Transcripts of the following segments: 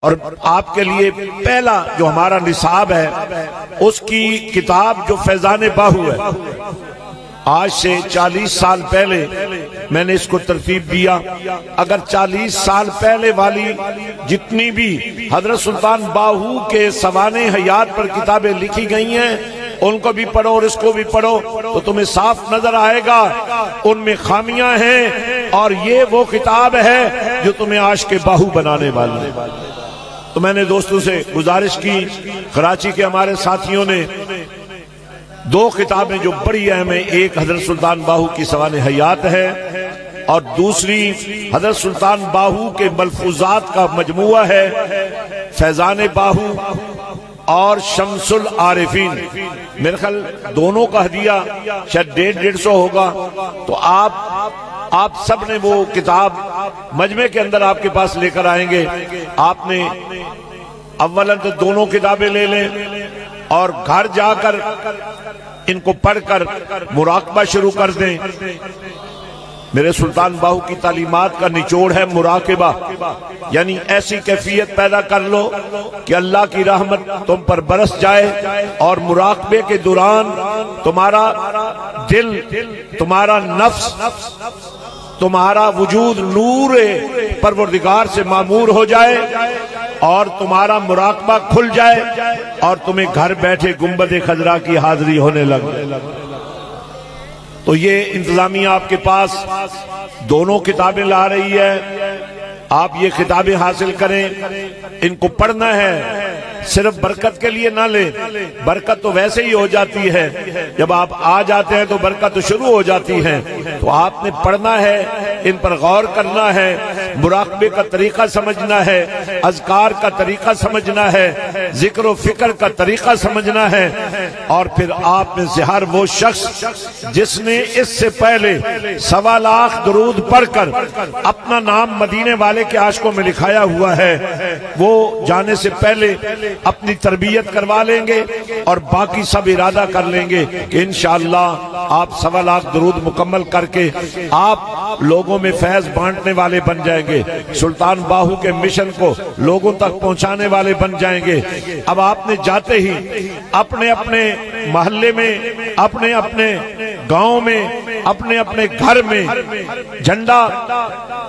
اور آپ کے لیے پہلا جو ہمارا نصاب ہے اس کی کتاب جو فیضان باہو ہے، آج سے 40 سال پہلے میں نے اس کو ترتیب دیا۔ اگر 40 سال پہلے والی جتنی بھی حضرت سلطان باہو کے سوانح حیات پر کتابیں لکھی گئی ہیں ان کو بھی پڑھو اور اس کو بھی پڑھو تو تمہیں صاف نظر آئے گا ان میں خامیاں ہیں، اور یہ وہ کتاب ہے جو تمہیں عاشق باہو بنانے والی ہے۔ تو میں نے دوستوں سے گزارش کی، کراچی کے ہمارے ساتھیوں نے دو کتابیں جو بڑی اہم ہیں، ایک حضرت سلطان باہو کی سوانح حیات ہے اور دوسری حضرت سلطان باہو کے ملفوظات کا مجموعہ ہے، فیضان باہو اور شمس العارفین۔ میرے خیال دونوں کا ہدیہ شاید 150 ہوگا، تو آپ سب نے وہ کتاب مجمع کے اندر آپ کے پاس لے کر آئیں گے۔ آپ نے اولا تو دونوں کتابیں لے لیں اور گھر جا کر ان کو پڑھ کر مراقبہ شروع کر دیں۔ میرے سلطان باہو کی تعلیمات کا نچوڑ ہے مراقبہ، یعنی ایسی کیفیت پیدا کر لو کہ اللہ کی رحمت تم پر برس جائے، اور مراقبے کے دوران تمہارا دل، تمہارا نفس، تمہارا وجود نور پروردگار سے معمور ہو جائے اور تمہارا مراقبہ کھل جائے اور تمہیں گھر بیٹھے گنبد خضرا کی حاضری ہونے لگے۔ تو یہ انتظامیہ آپ کے پاس دونوں کتابیں لا رہی ہے، آپ یہ کتابیں حاصل کریں، ان کو پڑھنا ہے، صرف برکت کے لیے نہ لیں، برکت تو ویسے ہی ہو جاتی ہے، جب آپ آ جاتے ہیں تو برکت تو شروع ہو جاتی ہے، تو آپ نے پڑھنا ہے، ان پر غور کرنا ہے، مراقبے کا طریقہ سمجھنا ہے، اذکار کا طریقہ سمجھنا ہے، ذکر و فکر کا طریقہ سمجھنا ہے، اور پھر آپ میں سے ہر وہ شخص جس نے اس سے پہلے 1.25 لاکھ درود پڑھ کر اپنا نام مدینے والے کے عاشقوں میں لکھایا ہوا ہے، وہ جانے سے پہلے اپنی تربیت کروا لیں گے اور باقی سب ارادہ کر لیں گے کہ انشاءاللہ آپ 1.25 لاکھ درود مکمل کر کے آپ لوگوں میں فیض بانٹنے والے بن جائیں گے، سلطان باہو کے مشن کو لوگوں تک پہنچانے والے بن جائیں گے۔ اب آپ نے جاتے ہی اپنے اپنے محلے میں، اپنے اپنے گاؤں میں، اپنے اپنے گھر میں جھنڈا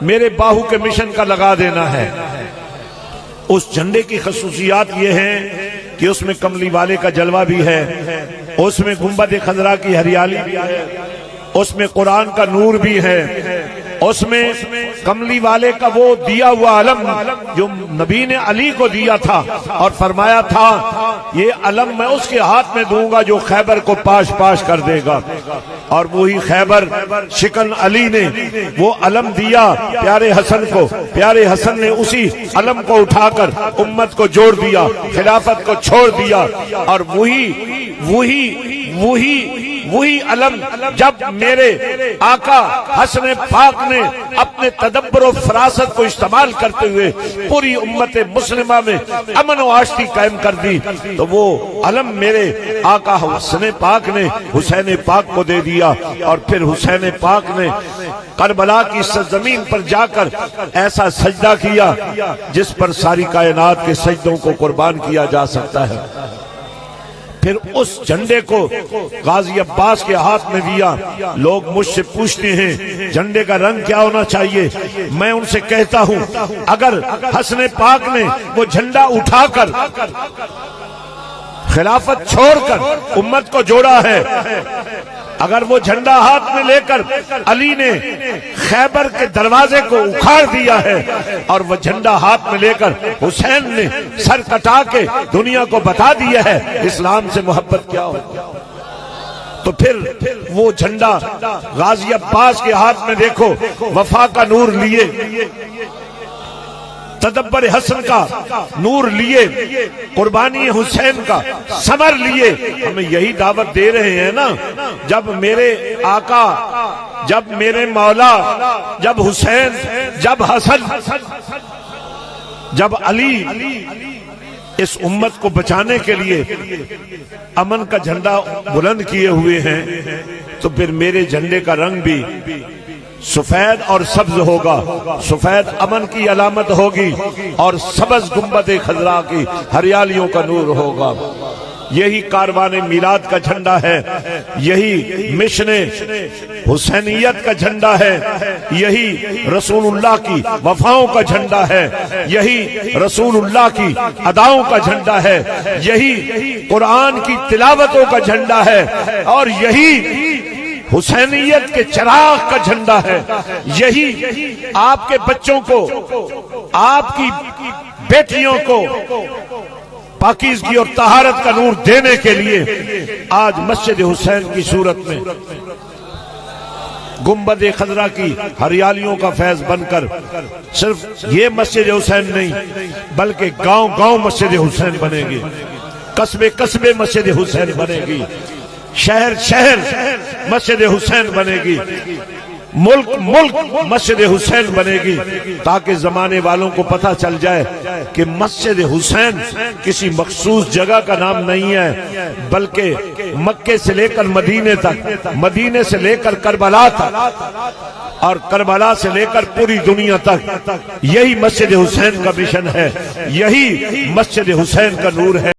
میرے باہو کے مشن کا لگا دینا ہے۔ اس جھنڈے کی خصوصیات یہ ہیں کہ اس میں کملی والے کا جلوہ بھی ہے، اس میں گنبد خضرا کی ہریالی بھی ہے، اس میں قرآن کا نور بھی ہے، اس میں کملی والے کا وہ دیا ہوا علم جو نبی نے علی کو دیا تھا اور فرمایا تھا یہ علم میں اس کے ہاتھ میں دوں گا جو خیبر کو پاش پاش کر دے گا، اور وہی خیبر شکن علی نے وہ علم دیا پیارے حسن کو، پیارے حسن نے اسی علم کو اٹھا کر امت کو جوڑ دیا، خلافت کو چھوڑ دیا، اور وہی علم جب میرے آقا حسن پاک نے اپنے تدبر و فراست کو استعمال کرتے ہوئے پوری امت مسلمہ میں امن و آشتی قائم کر دی، تو وہ علم میرے آقا حسن پاک نے حسین پاک کو دے دیا، اور پھر حسین پاک نے کربلا کی سرزمین پر جا کر ایسا سجدہ کیا جس پر ساری کائنات کے سجدوں کو قربان کیا جا سکتا ہے۔ پھر اس جھنڈے کو غازی عباس کے ہاتھ میں دیا۔ لوگ مجھ سے پوچھتے ہیں جھنڈے کا رنگ کیا ہونا چاہیے، میں ان سے کہتا ہوں اگر حسن پاک نے وہ جھنڈا اٹھا کر خلافت چھوڑ کر امت کو جوڑا ہے، اگر وہ جھنڈا ہاتھ میں لے کر علی نے خیبر کے دروازے کو اکھاڑ دیا ہے، اور وہ جھنڈا ہاتھ میں لے کر حسین نے سر کٹا کے دنیا کو بتا دیا ہے اسلام سے محبت کیا ہو، تو پھر وہ جھنڈا غازی عباس کے ہاتھ میں دیکھو، وفا کا نور لیے، تدبر حسن کا نور لیے، قربانی حسین کا ثمر لیے، ہمیں یہی دعوت دے رہے ہیں نا۔ جب میرے آقا، جب میرے مولا، جب حسین، جب حسن، جب علی اس امت کو بچانے کے لیے امن کا جھنڈا بلند کیے ہوئے ہیں، تو پھر میرے جھنڈے کا رنگ بھی سفید اور سبز ہوگا، سفید امن کی علامت ہوگی اور سبز گنبد خضرا کی ہریالیوں کا نور ہوگا۔ یہی کاروان میلاد کا جھنڈا ہے، یہی مشن حسینیت کا جھنڈا ہے، یہی رسول اللہ کی وفاؤں کا جھنڈا ہے، یہی رسول اللہ کی اداؤں کا جھنڈا ہے، یہی قرآن کی تلاوتوں کا جھنڈا ہے، اور یہی حسینیت کے چراغ کا جھنڈا ہے۔ یہی آپ کے بچوں کو، آپ کی بیٹیوں کو پاکیزگی اور طہارت کا نور دینے کے لیے آج مسجد حسین کی صورت میں گنبد خضرا کی ہریالیوں کا فیض بن کر صرف یہ مسجد حسین نہیں بلکہ گاؤں گاؤں مسجد حسین بنے گی، قصبے قصبے مسجد حسین بنے گی، شہر شہر مسجد حسین بنے گی، ملک ملک مسجد حسین بنے گی، تاکہ زمانے والوں کو پتہ چل جائے کہ مسجد حسین کسی مخصوص جگہ کا نام نہیں ہے، بلکہ مکے سے لے کر مدینے تک، مدینے سے لے کر کربلا تک، اور کربلا سے لے کر پوری دنیا تک یہی مسجد حسین کا مشن ہے، یہی مسجد حسین کا نور ہے۔